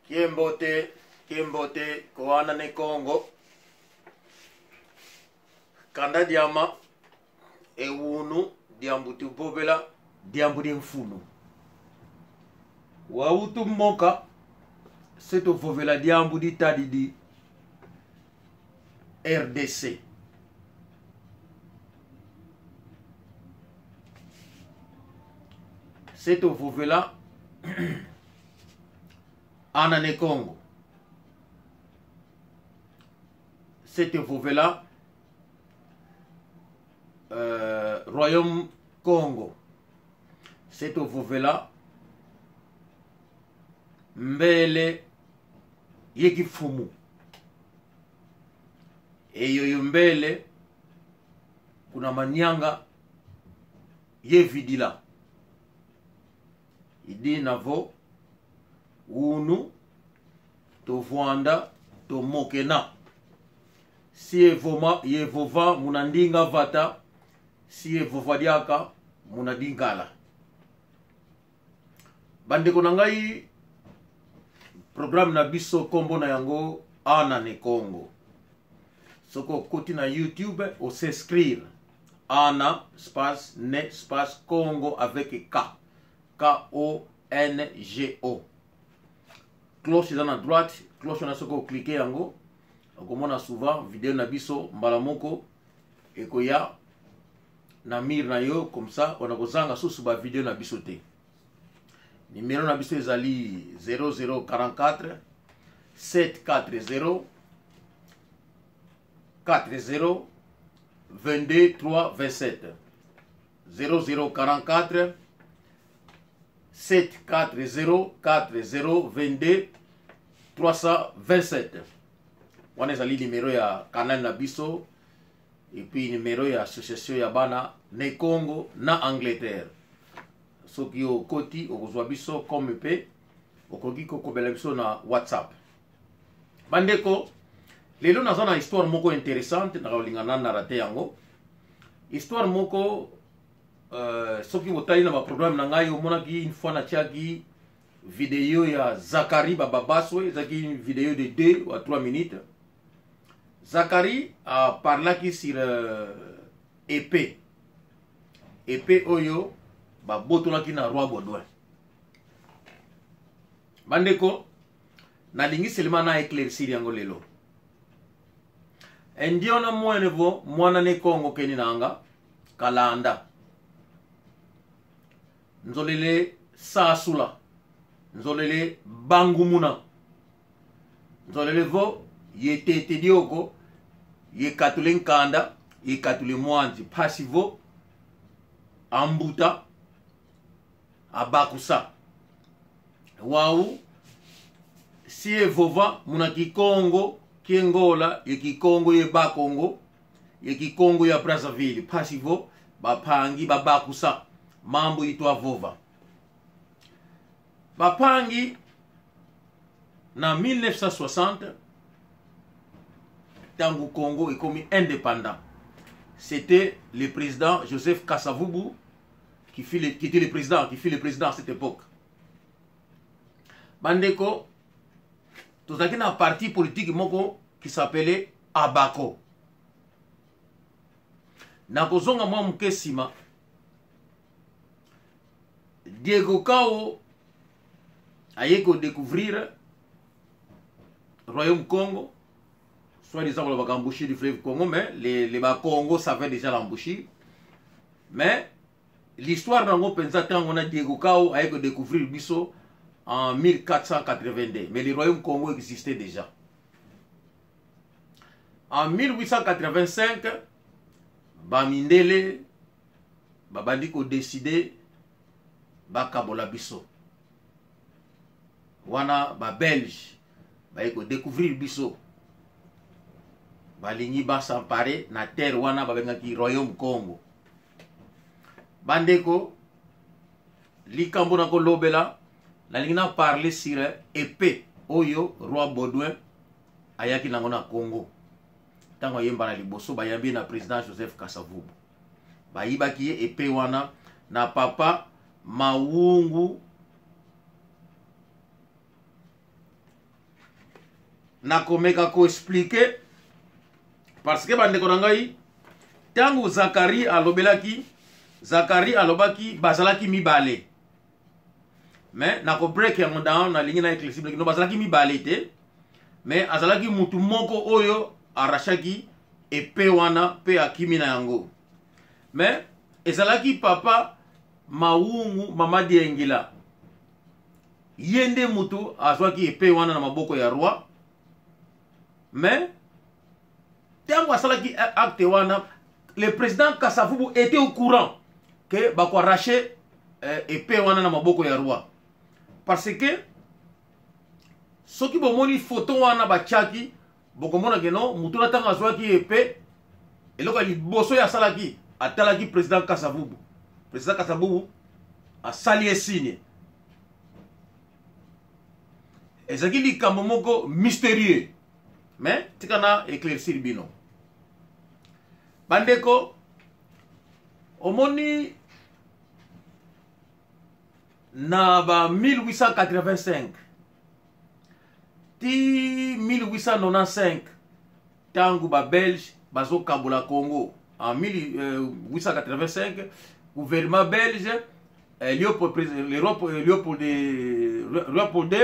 Kiembote, Koana ne Congo, Kanda Diama, Ewunu, Diambuti Bobela, Diambudi Mfunu. Wautu Moka, Seto Vovela Diambudi Tadidi, RDC. Seto Vovela, Anane Congo. Seto Vovela, Royaume Congo. Seto Vovela, Mbele Yekifumu. Eyo Mbele, kuna Manyanga Yevidila. Idi navo unu to voanda to mokena si yevova munandinga vata si yevovadiaka munadingala bandeko na ngai programme na biso kombo na yango Anane Congo soko koti na YouTube o s'inscrire Ana space ne space Congo avec K K-O-N-G-O. Cloche dans la droite, cloche on a ce qu'on clique yango. Comme on a souvent vidéo na biso mbalamoko et koya na mir na yo comme ça on a kozanga sous ba vidéo na biso te. Numéro na biso ezali 0044 740 40 22 3 27 0044 740 40 22 327. On est allé numéro ya canal Nabiso et puis numéro ya association ya bana ne Congo na Angleterre. Ce qui au côté au Biso comme pe au koki ko kobela biso na WhatsApp. Bandeko lelo na zona histoire moko intéressante na lingana na rate yango. Histoire moko soki botali na ba programme na ngai omonaki une fois na tiaki vidéo ya Zakari Bababaswe, zaki une vidéo de 2 ou 3 minutes. Zakari a parlé sur épée. Épée oyo ba botolaki na roi Baudouin. Bandeko na lingi selema na éclaircir yango lelo. Endiona mwenevo mwana ne Congo keni nanga kalanda. Nzolele Sasula, nzolele Bangumuna, nzolele vo ye tete dioko, ye katule nkanda, ye katule mwanzi, pasivo, ambuta, abakusa. Wau, si e vova, muna Kikongo, Kiengola, ye Kikongo ye Bakongo, ye Kikongo ya Brazzaville, pasivo, bapangi, babakusa. Mambo itwa vova. Bapangi na 1960 tangu Congo est comme indépendant. C'était le président Joseph Kasavubu qui était le président à cette époque. Bandeko tozaki na parti politique moko qui s'appelait Abako. Na kozonga mwa mukesima Diego Kao a découvrir Royaume Congo, soit disant l'embouchure du fleuve Congo, mais les Congo savaient déjà l'embouchure. Mais l'histoire d'Ango Penzatan, on a Diego Kao a découvrir Bisso en 1482. Mais le Royaume Congo existait déjà. En 1885, Bamindele, Babandiko décidé Bakabola Bisso. Wana ba Belge ba découvrir Bisso. Balingi ba s'emparer na terre wana ba bengaki Royaume Congo. Bandeko likambo na ko lobela la lingina parler sur épée oyo roi Baudouin ayaki nango na Congo. Tango yemba na liboso ba yambi na président Joseph Kasavubu. Ba yibaki épée wana na papa Maungu nakomeka ko expliquer parce que bandeko na ngai tangu Zakari alobaki bazalaki mibale mais nako break yango down na lingi na éclaircir no bazalaki mibale te mais azalaki mutu moko oyo arashaki epe wana pe akimi na yango mais ezalaki papa Maungu Mamadi Engila yende mutu azwaki epe wana na maboko ya roi mais tango asalaki acte wana le président Kasavubu était au courant que bako arracher epée wana na maboko ya roi parce que soki bomoni photo wana bachaki bokomona ke no mutu na tanga azwaki epée eloko liboso ya salaki atalaki président Kasavubu asali signe ezaki likambo moko mystérieux mais tikana éclaircir bino bandeko omoni na ba 1885 ti 1895 tangu ba belge bazo kabula Congo en 1885 gouvernement belge Léopold II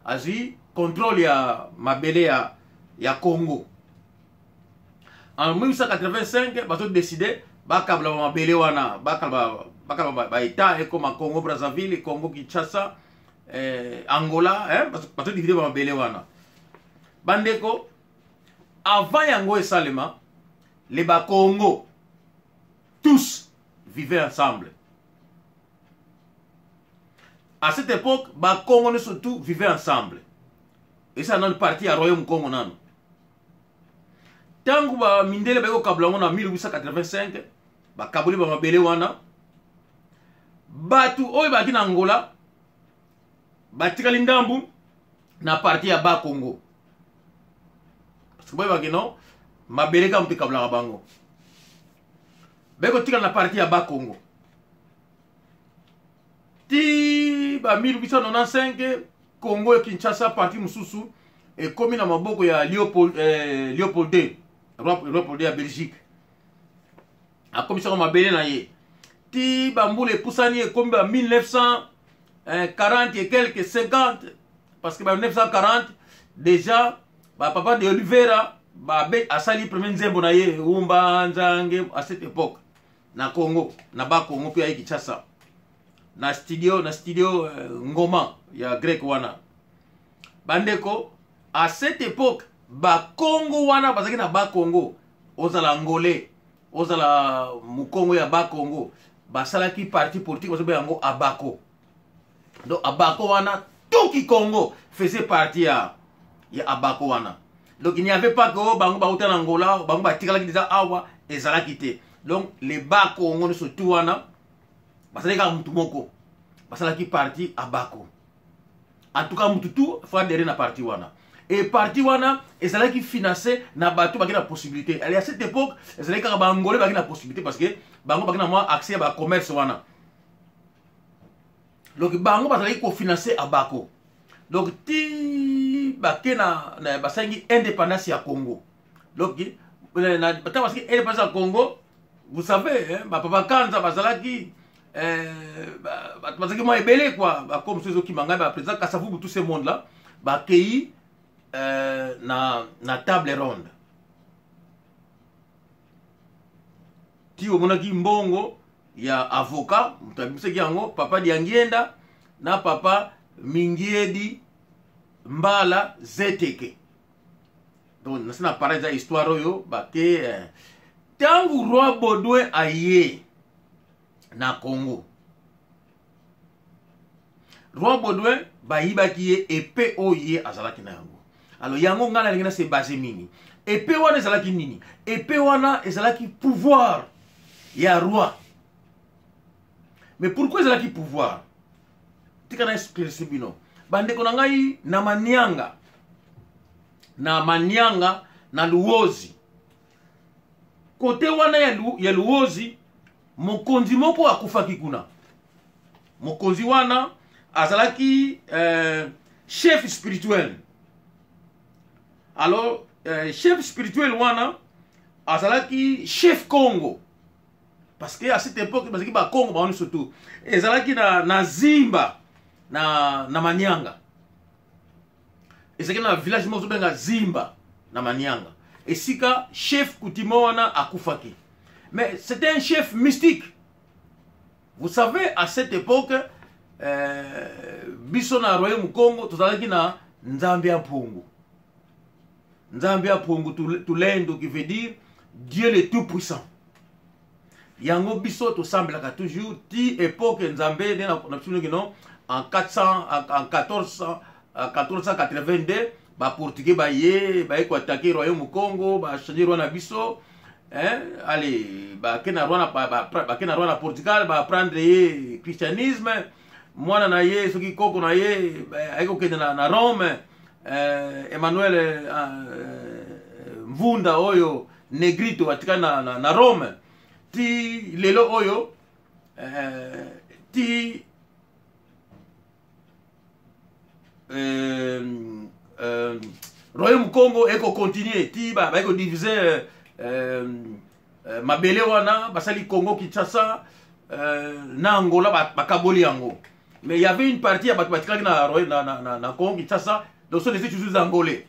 azui contrôle ya mabele ya Congo. En 1885 bazo décidé bakabla mabele wana bakabla état comme Congo Brazzaville, Congo Kinshasa, Angola, bazo diviser mabele wana. Bandeko avant yango esalema les Congo tous vivaient ensemble. À cette époque, les Congolais surtout vivaient ensemble. Et ça, dans le parti à Royaume Congo. Tant que Mindele Beko Kablango en 1885, Kabuli Bamabele Wana, Batu Oye Baki na Angola, Batika Lindambu, na parti à Bas Congo. Parce que Baki non, Mabele Kampi Kablango Bango. Beko Tika na parti à Bas Congo. Ti ba 1895 Congo et Kinshasa parti mususu et comme na maboko ya Léopold II ya Belgique a commission mabele na ye ti bambule pusani et comme ba 1940 et quelques 50 parce que ba 1940 déjà ba papa de Oliveira ba be asali premier nzembo na ye umba nzange à cette époque na Congo na ba Congo puis ya Kinshasa na studio Ngoma ya grec wana bandeko à cette époque ba Congo wana bazaki na ba Congo ozala angolais ozala mukongo ya ba Congo basalaki parti politique bazo yango Abako donc Abako wana tout qui Congo faisait partie ya Abako wana donc il n'y avait pas que bango ba uta na Angola bango ba tikalaki déjà awa ezalaki te donc les ba Congo surtout wana basalaka mutu moko basalaki parti Abako en tout cas mutu tout fa derrière na parti wana et parti wana ezalaki financé na bato baki na possibilité à cette époque ezalaki ka bangolais baki na possibilité parce que bango baki na moi accès à commerce wana donc bango bazalaki ko financer Abako donc ti baki na basangi indépendance ya Congo donc na bata parce que indépendance ya Congo vous savez hein papa Kanza bazalaki parce que moi ebele quoi comme ceux qui mangent président Kasavubu tout ce monde là ba kei na table ronde ti omonaki mbongo ya avocat mutabisaki yango papa Diangienda na papa Mingiedi Mbala Zeteke donc nasina pareil za histoire oyo ba ke tangu roi Baudouin aye na Congo roi Baudouin bayibaki ye epée oye azalaki na yango alors yango ngana lingina se basé mingi epée wana ezalaki nini epée wana ezalaki pouvoir ya roi mais pourquoi ezalaki pouvoir tika na expliquer bino bandeko na ngai na manianga na luozi kote wana ya luozi mokonzi moko akufaki kuna mokonzi wana azalaki chef spirituel Alors chef spirituel wana azalaki chef Congo, parce que à cette époque bazaki ba Congo ba surtout ezalaki na Zimba na Manyanga, ezalaki na village moko benga Zimba na Manyanga, et sika chef Coutima wana akufaki. Mais c'était un chef mystique. Vous savez, à cette époque, biso na royaume Congo tozalaki na Nzambia Pongo. Nzambia Pongo Tulendo, qui veut dire Dieu le Tout-Puissant. Yango biso to semblaka toujours ti époque Nzambe en 1482 ba portugais ba ye ba ko attaquer royaume Congo ba changer roi na biso, hein, allez ba kena roi na Portugal ba prendre ye christianisme, mwana na ye soki koko na ye aiko kende na Rome, Emmanuel Mvunda oyo Negrito atika na Rome, ti lelo oyo ti royaume Congo eko continuer ti ba eko diviser mabele wana basali Congo Kinshasa na Angola bakaboli yango. Mais il y avait une partie à Batbatikaki na Congo Kinshasa, donc ce sont des angolais.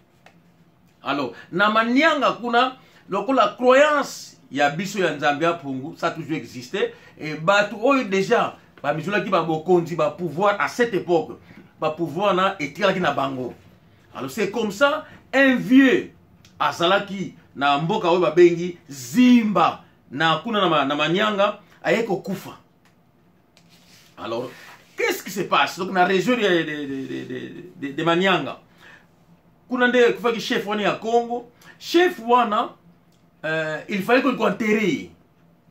Alors na Manyanga kuna lokola croyance ya biso ya Nzambia Pongo, ça a toujours existé, et batu oyo déjà ba misula ki ba bokonzi ba pouvoir à cette époque, ba pouvoir na etikaki na bango. Alors c'est comme ça un vieux azalaki na mboka oyo babengi Zimba na kuna na Manyanga ayeko kufa. Alors qu'est-ce qui se passe donc na région de Manyanga? Kuna nde kufaki chef wana ya Congo, chef wana il fallait qu'on enterre.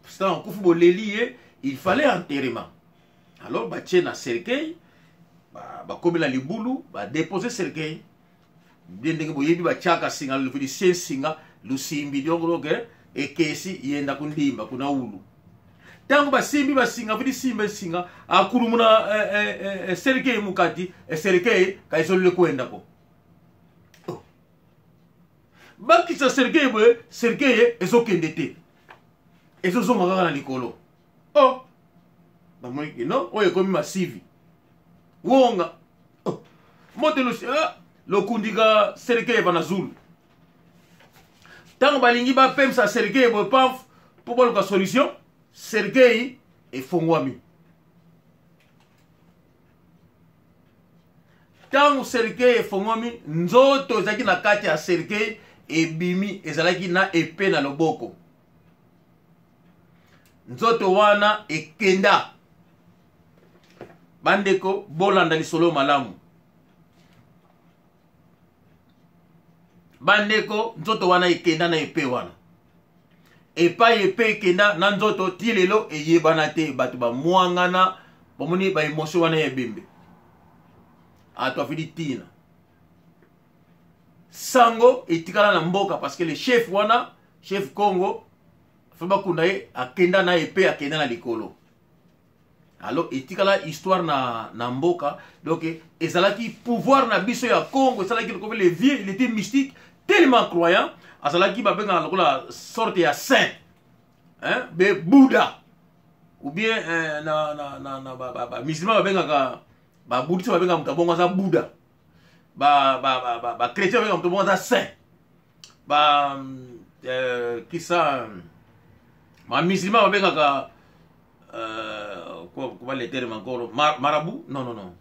Parce que en kufu boleli il fallait enterrement. Alors ba tchena cercueil ba komela libulu ba déposer cercueil. Bien ndenge boyebi ba chaka singa le fudi singa lusimbi dongoloke ekesi yenda kundimba kuna ulu. Tango ba simbi ba singa fudi simba singa akurumuna cercueil mukati cercueil kaisolo kwenda ko. Baki sa cercueil ezokendete. Ezozonga kaka na likolo. Oh. Ba moiki no, oye komi masivi. Wonga. Oh. Mote lo kundika cercueil bana zulu. Tango balingi ba pem sa cercueil bo paf po bolo ka solution, cercueil efongwami. Tango cercueil efongwami, nzoto zaki na kati ya cercueil ebimi ezalaki na epée na loboko. Nzoto wana ekenda. Bandeko bolanda lisolo malamu. Bandeko nzoto wana ekenda na epée wana. Epa epée ekenda na nzoto tilelo eyebana te batu ba mwangana bomoni ba emotion wana yebembe. Ato afidi tina. Sango etikala na mboka parce que le chef wana, chef Congo, feba kundaye akenda na epée akenda na likolo. Alors etikala histoire na mboka, donc ezalaki pouvoir na biso ya Congo, ezalaki comme les vieux, il était mystique, tellement croyant, ezalaki ba benga lokola sorte ya saint, hein, be Bouddha ou bien ba musulman ba benga ba bouddhiste ba benga mtabongo za Bouddha. Ba chrétien avec un ça saint. Qui ça ma musulman avec comment les termes encore marabout non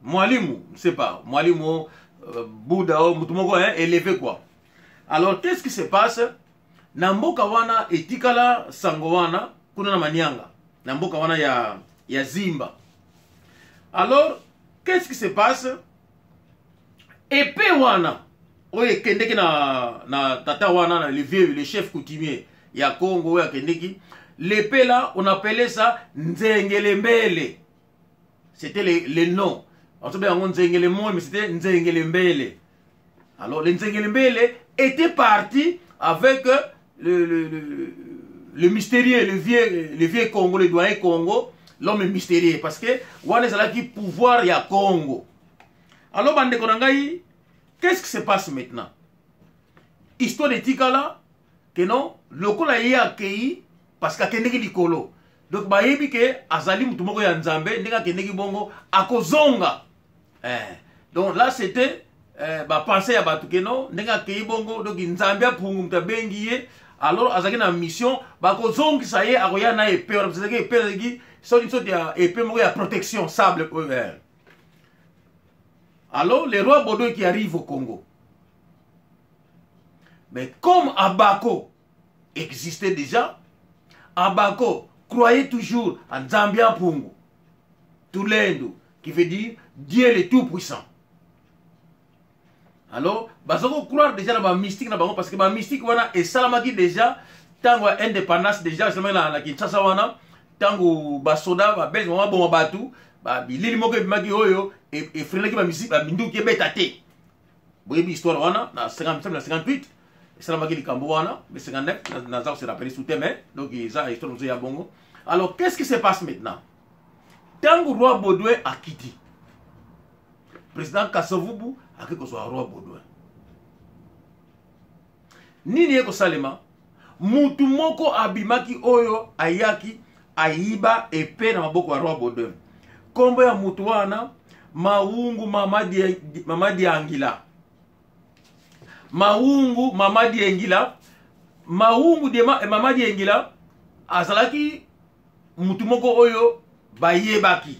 mwalimu je sais pas mwalimu Bouddha ou mutumoko hein élevé quoi. Alors qu'est-ce qui se passe na mboka wana etikala sango wana kuna na Manyanga na mboka wana ya Zimba. Alors, qu'est-ce qui se passe? Epée wana, oye kendeki na tata wana, le vieux, le chef coutumier, ya Congo, oye kendeki. L'épée là, on appelait ça Nzengelembele. C'était le nom. On s'appelait Nzengelembele, mais c'était Nzengelembele. Alors, le Nzengelembele était parti avec le mystérieux, le vieux Congo, le doyen Congo, l'homme mystérieux, parce que wana ezalaki pouvoir ya Congo. Alors, bandeko na ngai, qu'est-ce qui se passe maintenant? Histoire de Tikala, que non, le col a accueilli parce qu'il a kendi likolo. Donc, bah, yebi que azali mutumoko ya nzambe, ndeka kendi bongo, akozonga. Donc là, c'était bah, penser à batu que non, ndeka kendi bongo, donc nzambe a pungu mutabengi. Alors, azaki na mission, bah, kozongi ça y est, akoya na épée, on a besoin épée, c'est une sorte d'épée, il y a protection, sable. Alors, le roi Baudouin qui arrive au Congo. Mais comme Abako existait déjà, Abako croyait toujours en Zambia Pungu, Tulendo, qui veut dire Dieu le Tout-Puissant. Alors, Bazoko croire déjà dans la mystique, parce que la mystique, et Salamaki déjà, tant indépendance déjà, c'est la Kinshasa, tant Basoda, Babel, bon Batou, Lili Moke Magi Oyo, et Frédéric Bamisik, Bindou qui est bêtaté. Vous voyez l'histoire, dans 58, Salamaki Likamboana, mais 59, Nazar se rappelle sous thème, donc ils ont l'histoire de Bongo. Alors, qu'est-ce qui se passe maintenant? Tant que le roi Baudouin a quitté, le président Kasavubu a quitté le roi Baudouin. Nini eko salema, mutu moko abimaki oyo ayaki aiba epée na maboko ya roi Baudouin. Kombo ya mutu wana Maungu Mamadi Angila. Maungu Mamadi Angila. Maungu Mamadi Angila azalaki mutu moko oyo bayebaki.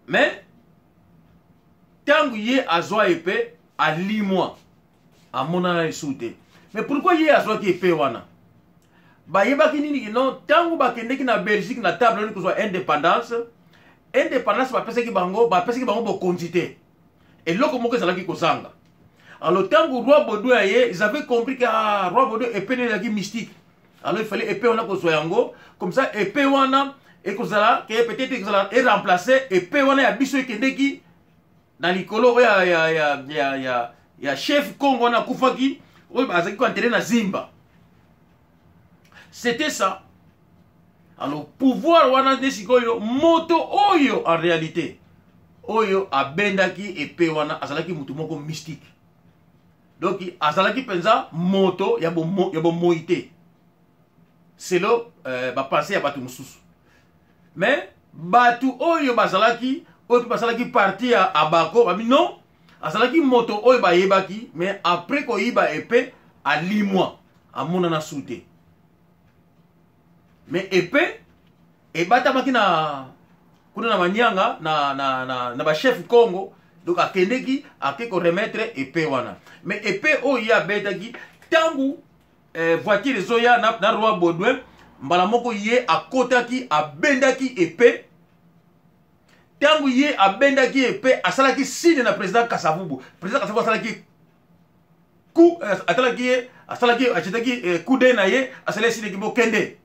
Mais tangu ye azwa épée à 10 mois à mon soute. Mais pourquoi ye azwa ki épée wana? Bayebaki nini non tangu bakendeki na Belgique na table ni kozwa indépendance. Indépendance bapesaki bango bo quantité. Et loko moko ezalaki kozanga. Alors tangu roi Baudouin ye, ils avaient compris que roi Baudouin épée n'était mystique. Alors il fallait épée wana kozwa yango comme ça épée wana et kozala que peut-être kozala est remplacé épée wana ya biso ekendeki na likolo ya chef Congo na kufaki oyo bazaki ko enterrer na Zimba. C'était ça. Alors, pouvoir wana nesikoyo moto oyo en réalité. Oyo abendaki épée wana azalaki mutu moko mystique. Donc azalaki penza moto ya bo moité. C'est là ba penser ya batu mususu. Mais batu oyo bazalaki parti à Abako, ba non, azalaki moto oyo ba yebaki, mais après ko yiba épée à 10 mois à monana souté. Mais épée et batamaki na kuna na manyanga na ba chef Congo donc akendeki akeko remettre épée wana. Mais épée oyo betaki tangu voiture zoya na roi Baudouin mbala moko ye akotaki abendaki épée. Tangu ye abendaki épée asalaki signe na président Kasavubu. Président Kasavubu asalaki coup asalaki coup de na ye asalaki signe kibo kende.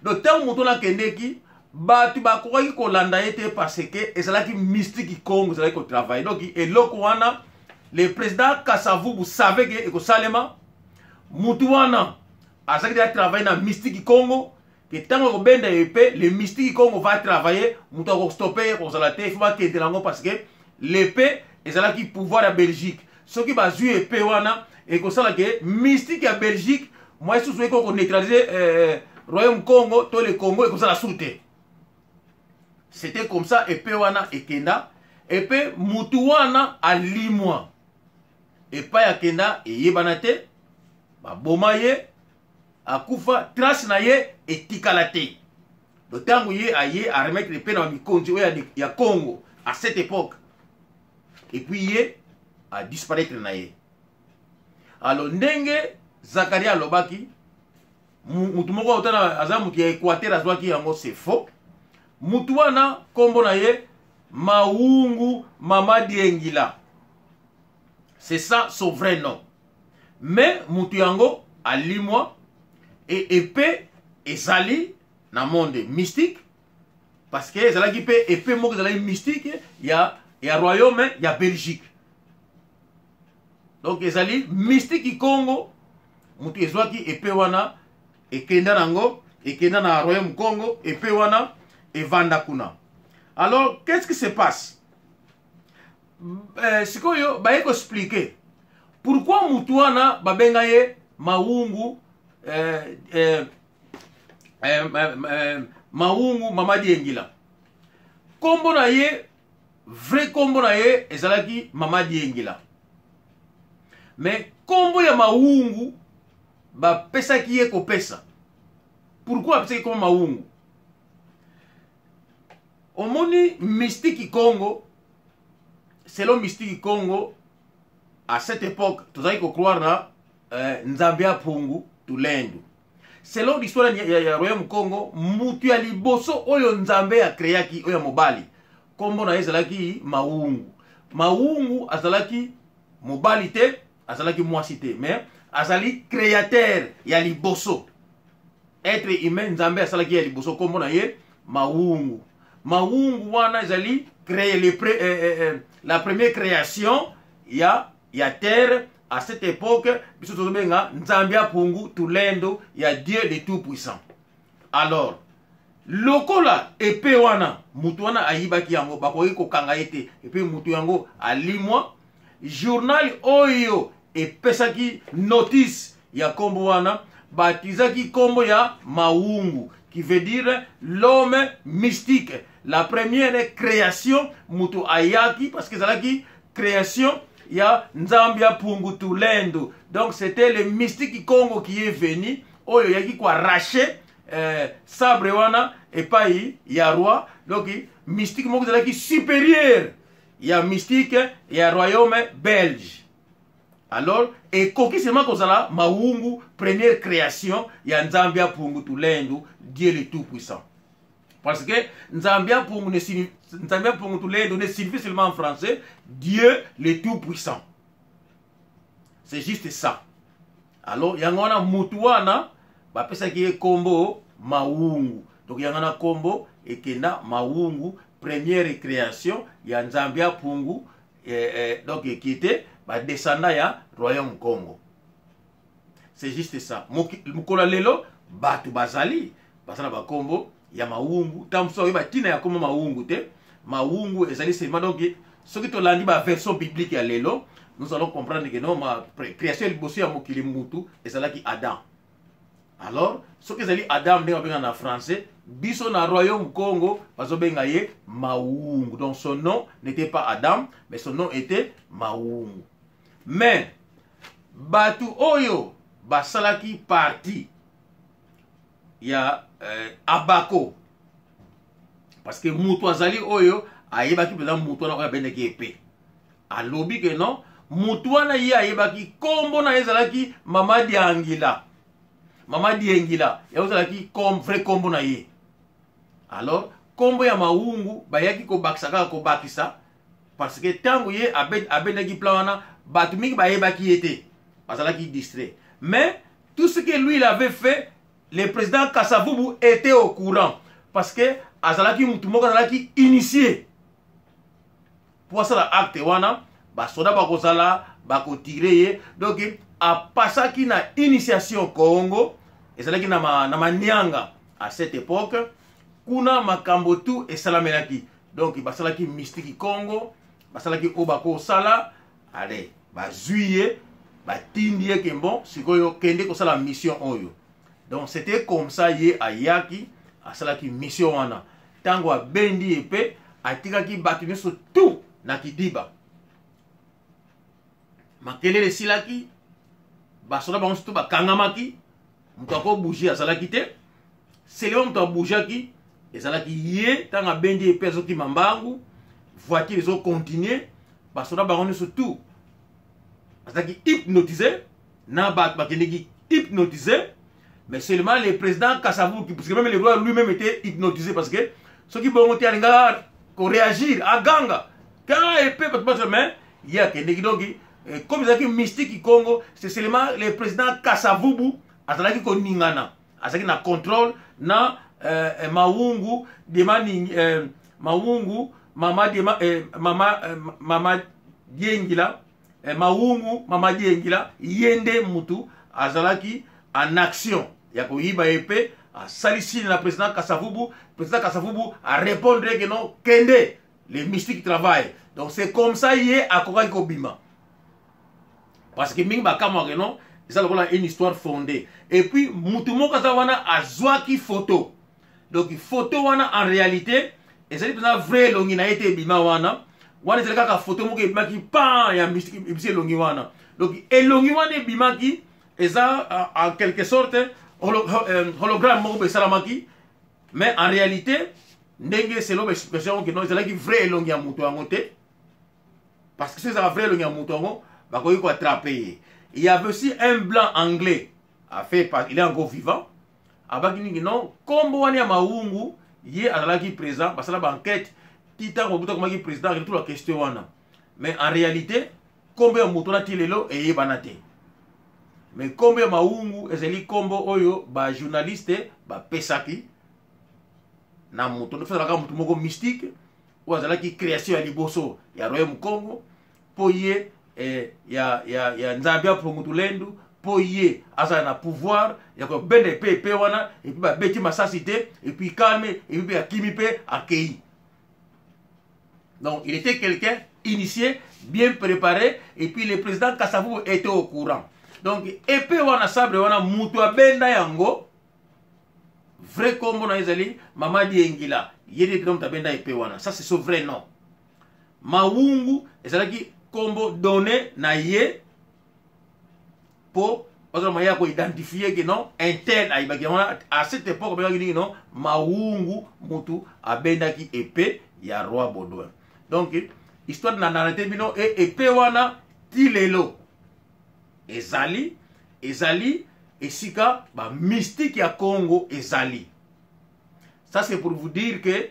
Donc tant que la kendeki batu bakoki kolanda ete parce que ezalaki mystique Congo ezalaki ko travailler. Donc et lokwana le président Kasavubu savait que eko salema mutu wana azaki de travailler na mystique Congo que tant que benda épée le mystique Congo va travailler mutu ko stopper ko zalate il faut pas qu'il lango parce que l'épée ezalaki pouvoir à Belgique. Ce qui bazui épée wana et ko sala que mystique à Belgique moi sous ko neutraliser Royaume Congo, tout le Congo, et comme ça la soute. C'était comme ça, et puis wana et kenda, et puis mutuana à 10 mois. Et pas ya kenda et yebanate, ba bomaye, a kufa, trace na ye et tikalate. Le temps où ye a remettre les peines dans le Congo, il y a Congo à cette époque. Et puis ye a disparaître na ye. Alors ndenge Zakaria Lobaki. Mutu moko otana azamu ki Équateur azwaki yango c'est faux. Mutu wana kombo na ye Maungu Mamadi Angila. C'est ça son vrai nom. Mais mutu yango a 10 mois et épée ezali na monde mystique parce que ezalaki pe épée moko ezali mystique ya royaume ya Belgique. Donc ezali mystique Congo mutu ezwaki épée wana et kenda nango et kenda na royaume Congo et pe wana et vanda kuna. Alors qu'est-ce qui se passe? sikoyo baye ko expliquer pourquoi mutu wana babenga ye Maungu Maungu Mamadi Engila. Kombo na ye, vrai kombo na ye ezalaki Mamadi Engila. Mais kombo ya Maungu ba pesa ki ye ko pesa. Pourquoi pesa ki kombo Maungu? Omoni Mystique Congo, selon Mystique Congo, à cette époque, tu as croire na Nzambia Pungu Tulendu. Selon l'histoire ya Royaume Congo, mutu ya liboso oyo Nzambe a créaki oyo mobali. Kombo na ezalaki Maungu. Maungu azalaki mobali te, azalaki mwasi te, mais azali créateur ya liboso. Être humain Nzambe azalaki ya liboso kombo na ye Maungu. Maungu wana ezali créer la première création ya terre. À cette époque, Nzambia Pungu Tulendo, il y a Dieu le Tout-Puissant. Alors, lokola epée wana, mutu wana ayibaki yango, bakoki kokanga ete, epée mutu yango alimwa, journal oyo epesaki notice ya kombo wana, batizaki kombo ya Maungu, qui veut dire l'homme mystique. La première création, mutu ayaki, parce que zalaki création, il y a Nzambia Pungu Tulendo. Donc c'était le mystique Congo qui est venu. Oyo yaki kwa raché sabre wana et pas y a roi. Donc mystique moko qui supérieur. Il y a mystique, il y a royaume belge. Alors et koki seulement kozala Maungu première création, il y a Nzambia Pungu Tulendo, Dieu le tout puissant. Parce que Nzambia Pungu Tulendo ne signifie seulement en français Dieu le Tout-Puissant. C'est juste ça. Alors, yangona mutuana, bapesa ki kombo Maungu. Donc, yangona kombo ekena Maungu, première création, ya Nzambia Pungu, donc qui était descendant ya Royaume Congo. C'est juste ça. Mukola lelo, batu bazali, basana ba kombo, ya Maungu, tamso yeba tina ya kombo Maungu te. Maungu ezali seulement donc ce qui te l'a dit la version biblique ya lelo, nous allons comprendre que non ma création liboso ya mokili mutu ezalaki Adam. Alors, ce que ezali Adam ndenge benga na français, biso na royaume Congo bazo benga ye Maungu. Donc son nom n'était pas Adam, mais son nom était Maungu. Mais batu oyo basalaki parti ya Abako. Parce que mutu azali oyo ayebaki peza mutu wana oyo abendaki epée. Alobi que non, mutu wana ye ayebaki kombo na ezalaki Mamadi Engila. Mamadi Engila ya ozalaki comme vrai kombo na ye. Alors kombo ya Maungu bayaki ko bakisaka ko bakisa parce que tango ye abendaki plan wana batu mingi bayebaki ete azalaki distrait. Mais tout ce que lui il avait fait, le président Kasavubu était au courant parce que azalaki mutu moko azalaki initié pour ça acte wana basoda bakozala bakotire donc apasaki na initiation Congo ezalaki na manyanga à cette époque kuna makambo tout esalamelaki donc basalaki mystique Congo basalaki obako sala allez bazuye batindie ke bon sikoyo kende ko sala mission oyo. Donc c'était comme ça ye ayaki asalaki mission wana. Tango abendi epée atikaki batu nyonso tout na kidiba. Makelele silaki basoda bango tout bakangamaki mutu ako bouger azalaki te. Seulement mutu abougaki ezalaki ye tango abendi epée azoki mambangu voiture ezo continuer basoda bango nyonso tout azalaki hypnotisé na batu bakendeki hypnotisé. Mais seulement le président Kasavubu, parce que même le roi lui-même était hypnotisé, parce que ceux qui vont réagir à Ganga, quand il peut pas mais il y a donc comme ça qui mystique Congo, c'est seulement le président Kasavubu azalaki ko ningana, azalaki na contrôle na Maungu demani Maungu mama Diengila Maungu mama Diengila yende mutu azalaki en action. Ya koyiba epée a salissé le président Kasavubu a répondre que non kende les mystiques travaillent. Donc c'est comme ça il est à Kokakobima. Parce que Ming Bakamwa non, ça une histoire fondée. Et puis Mutumo Kazawana a Zwaki photo. Donc photo wana en réalité, et c'est une vraie longi na été bima wana. Wana c'est ka photo mo ke bima ki pan ya mystique ibise longi wana. Donc et longi wana bima ki eza en quelque sorte hologramme mo be salamaki, mais en réalité ndenge c'est l'expression que non c'est là qui vrai longi ya mutu amote. Parce que c'est ça vrai longi ya mutu ngo ba ko attraper. Il y avait aussi un blanc anglais a fait il est encore vivant. Abaki non kombo wani ya maungu ye azalaki présent parce que la banquette tita ko buta komaki président tout la question wana. Mais en réalité kombo ya mutu na tilelo et ye banate. Mais kombo ya maungu ezeli kombo oyo ba journaliste ba pesaki na mutu no fera ka mutu moko mystique ou azalaki création ya liboso ya royaume Congo po ye ya Nzambia pour mutu lendu po ye asa na pouvoir ya ko bende pe wana et puis ba beti masasité et puis calme et puis ya kimi pe accueilli. Donc il était quelqu'un initié, bien préparé et puis le président Kasavubu était au courant. Donc épée wana sabre wana mutu abenda yango vrai kombo na ezali Mamadi Engila yedi dom tabenda épée wana, ça c'est son vrai nom. Maungu ezalaki kombo donné na ye pour identifier que non, un tel à cette époque, non, Maungu Mutu abendaki épée, ya roi Baudouin. Donc, histoire de la narrative, et épée wana tilelo. Ezali, et sika, mystique ya Congo, ezali. Ça, c'est pour vous dire que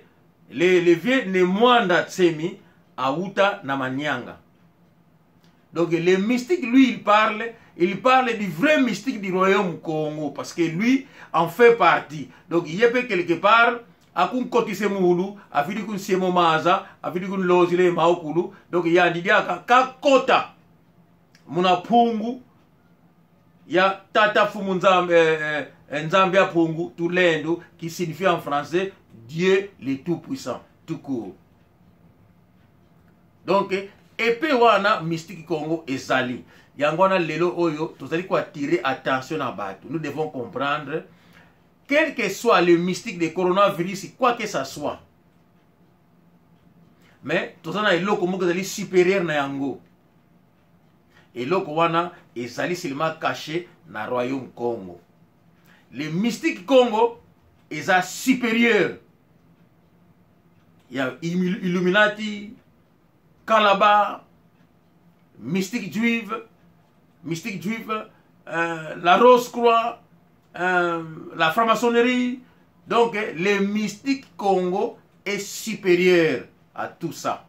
les vieux ne mwanda tsemi, auta na manyanga. Donc, les mystiques, lui, il parle du vrai mystique du royaume Congo, parce que lui en fait partie. Donc, il y a quelque part, à kun kotise moulu, à fidi kun siemo maza, à fidi kun lozile maokulu. Donc, il y a dit ka kota, muna pungu, ya tata fumu nzambia pungu, tout l'endo, qui signifie en français Dieu le Tout-Puissant, tout court. Donc, épée wana mystique Congo ezali. Yangwana lelo oyo, tozali ko attirer attention à batu. Nous devons comprendre, quel que soit le mystique de coronavirus, quoi que ça soit. Mais, tozana eloko moko ezali supérieur na yango. Eloko wana ezali seulement caché na royaume Congo. Le mystique Congo est supérieur. Il y a Illuminati, Kalaba, mystique juive, la Rose-Croix, la franc-maçonnerie. Donc, le mystique Congo est supérieur à tout ça.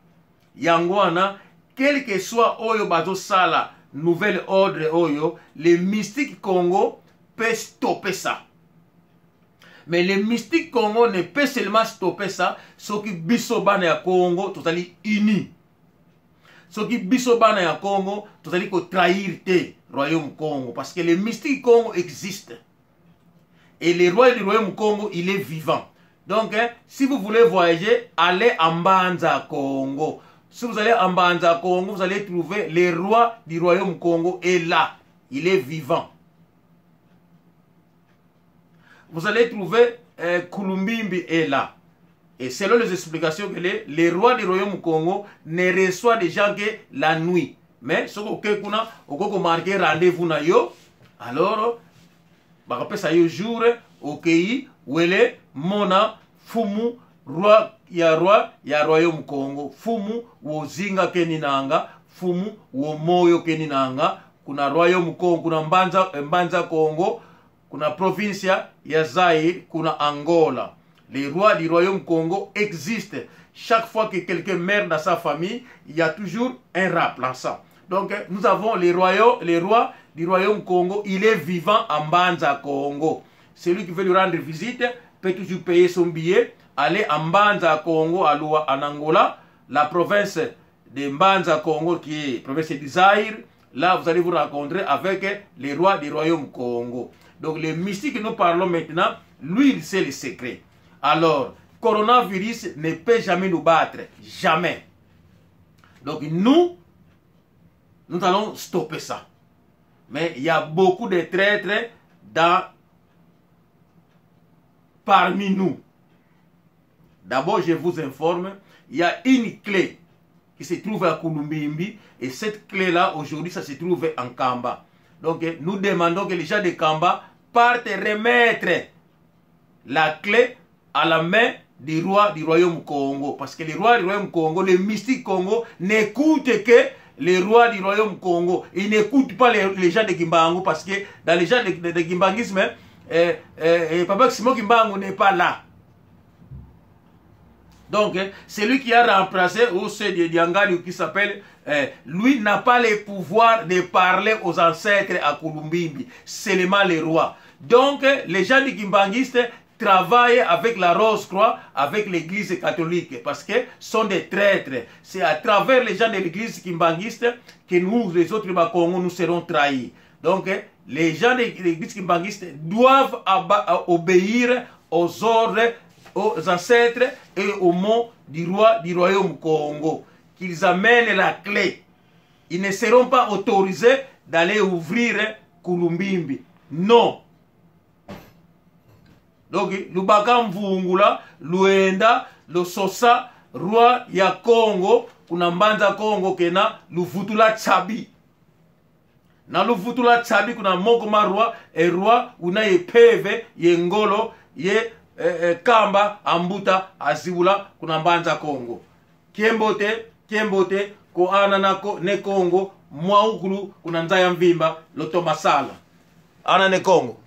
Yangwana, quel que soit Oyo Bazo Sala, nouvel ordre Oyo, le mystique Congo peut stopper ça. Mais le mystique Congo ne peut seulement stopper ça, ce qui bisobane à Congo, tout à uni. Ce qui bisobane à Congo, tout à trahir le royaume Congo. Parce que le mystique Congo existe. Et le roi du royaume Congo, il est vivant. Donc, si vous voulez voyager, allez en Mbanza Congo. Si vous allez en Mbanza Congo, vous allez trouver le roi du royaume Congo est là. Il est vivant. Vous allez trouver Kulumbimbi est là. Et selon les explications que les rois du royaume Congo ne reçoivent des gens que la nuit. Mais si vous avez marqué rendez-vous na yo, alors vous avez ça jour au pays où elle est mona fumu roi ya royaume Congo. Fumu wo zinga keninanga, fumu wo moyo keninanga. Kuna royaume Congo, kuna Mbanza Congo, kuna provincia ya Zaïre, kuna Angola. Les rois du royaume Congo existent. Chaque fois que quelqu'un meurt dans sa famille, il y a toujours un remplaçant. Donc, nous avons les rois du royaume Congo. Il est vivant en Mbanza Congo. Celui qui veut lui rendre visite peut toujours payer son billet, aller en Mbanza Congo, en Angola, la province de Mbanza Congo qui est la province du Zaïre. Là, vous allez vous rencontrer avec les rois du royaume Congo. Donc, les mystiques que nous parlons maintenant, lui, il sait les secrets. Alors, coronavirus ne peut jamais nous battre. Jamais. Donc nous allons stopper ça. Mais il y a beaucoup de traîtres parmi nous. D'abord, je vous informe, il y a une clé qui se trouve à Kulumbimbi. Et cette clé-là, aujourd'hui, ça se trouve en Kamba. Donc, nous demandons que les gens de Kamba partent remettre la clé à la main du roi du royaume Congo. Parce que le roi du royaume Congo, le mystique Congo, n'écoute que les rois du royaume Congo. Il n'écoute pas les gens de Kimbangu. Parce que dans les gens de Kimbanguisme, Papa Simon Kimbangu n'est pas là. Donc, c'est lui qui a remplacé ou ceux de Diangani qui s'appelle, lui n'a pas le pouvoir de parler aux ancêtres à Kulumbimbi, seulement les rois. Donc, les gens du Kimbanguiste travaillent avec la Rose-Croix, avec l'église catholique, parce que sont des traîtres. C'est à travers les gens de l'église kimbanguiste que nous, les autres Bakongo, nous serons trahis. Donc, les gens de l'église kimbanguiste doivent obéir aux ordres, aux ancêtres et au mot du roi du royaume Congo, qu'ils amènent la clé. Ils ne seront pas autorisés d'aller ouvrir Kulumbimbi. Non. Donc, Lubaka Mvungula, Luenda, Lososa, roi ya Congo, kunambanza Congo kena, Luvutula Tsabi. Na Luvutula Tsabi kuna mokoma roi, et roi una ye peve, ye ngolo, ye Kamba, Ambuta, Azibula, kunambanza Congo. Kiembote, ko ananako ne Congo, mwaukulu, kunanzaya mvimba, loto masala. Ana ne Congo.